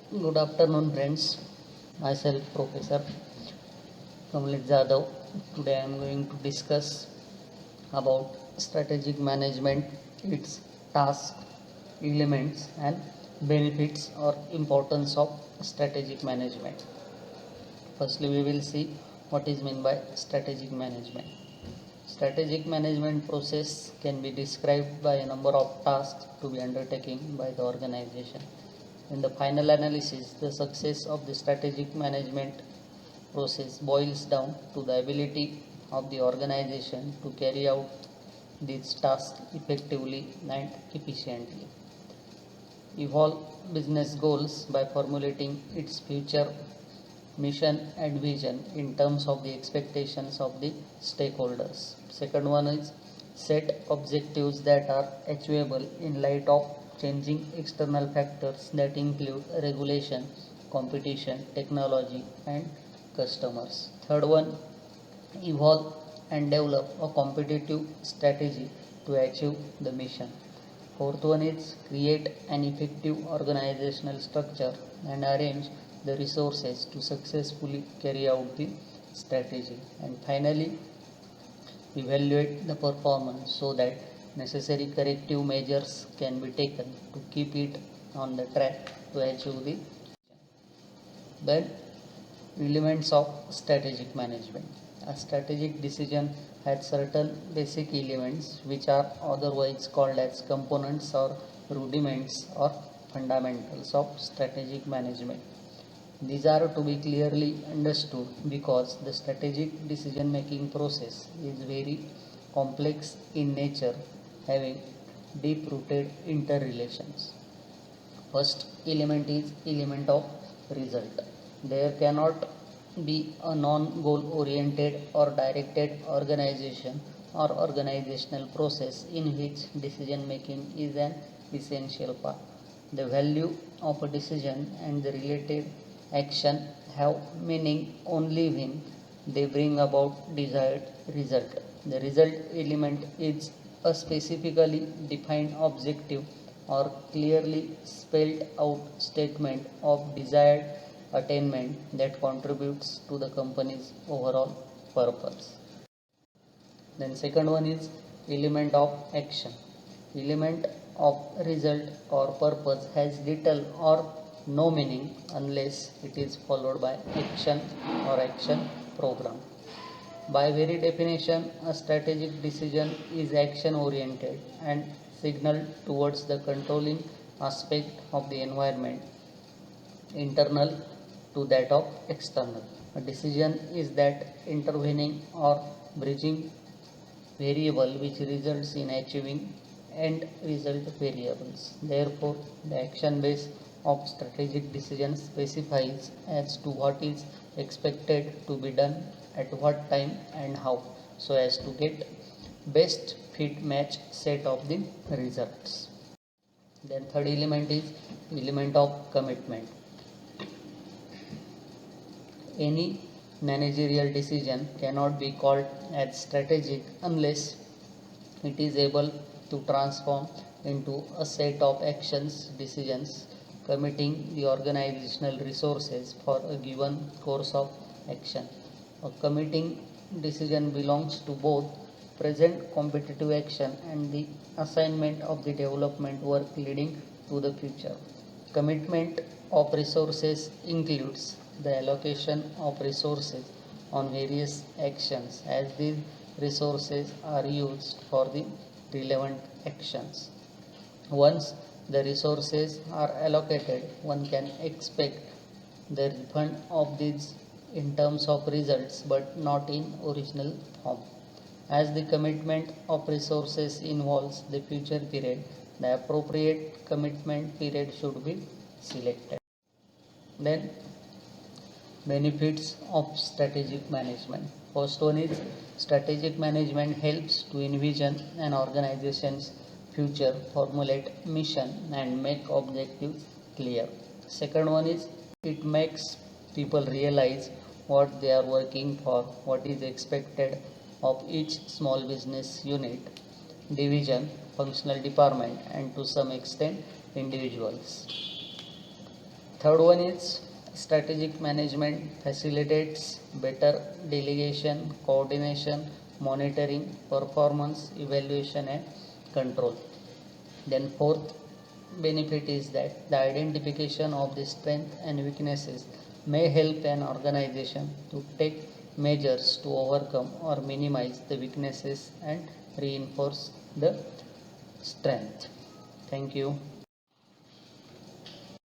Good afternoon, friends. Myself, Professor Kamlesh Jadhav. Today I am going to discuss about strategic management, its tasks, elements, and benefits or importance of strategic management. Firstly, we will see what is meant by strategic management. Strategic management process can be described by a number of tasks to be undertaken by the organization. In the final analysis, the success of the strategic management process boils down to the ability of the organization to carry out these tasks effectively and efficiently. Evolve business goals by formulating its future mission and vision in terms of the expectations of the stakeholders. Second one is set objectives that are achievable in light of changing external factors that include regulation, competition, technology, and customers. Third one, evolve and develop a competitive strategy to achieve the mission. Fourth one is create an effective organizational structure and arrange the resources to successfully carry out the strategy. And finally, evaluate the performance so that necessary corrective measures can be taken to keep it on the track to achieve the then elements of strategic management. A strategic decision has certain basic elements which are otherwise called as components or rudiments or fundamentals of strategic management. These are to be clearly understood because the strategic decision making process is very complex in nature, having deep rooted interrelations. First element is element of result. There cannot be a non-goal oriented or directed organization or organizational process in which decision making is an essential part. The value of a decision and the related action have meaning only when they bring about desired result. The result element is a specifically defined objective or clearly spelled out statement of desired attainment that contributes to the company's overall purpose. Then second one is element of action. Element of result or purpose has little or no meaning unless it is followed by action or action program. By very definition, a strategic decision is action oriented and signaled towards the controlling aspect of the environment, internal to that of external. A decision is that intervening or bridging variable which results in achieving end result variables. Therefore, the action base of strategic decision specifies as to what is expected to be done at what time and how so as to get best fit match set of the results. Then third element is element of commitment. Any managerial decision cannot be called as strategic unless it is able to transform into a set of actions decisions committing the organizational resources for a given course of action. A committing decision belongs to both present competitive action and the assignment of the development work leading to the future. Commitment of resources includes the allocation of resources on various actions as these resources are used for the relevant actions. Once the resources are allocated, one can expect the refund of these in terms of results but not in original form. As the commitment of resources involves the future period, the appropriate commitment period should be selected. Then, benefits of strategic management. First one is strategic management helps to envision an organization's future, formulate mission, and make objectives clear. Second one is it makes people realize what they are working for, what is expected of each small business unit, division, functional department, and to some extent individuals. Third one is strategic management facilitates better delegation, coordination, monitoring, performance evaluation and control. Then fourth benefit is that the identification of the strength and weaknesses may help an organization to take measures to overcome or minimize the weaknesses and reinforce the strength. Thank you.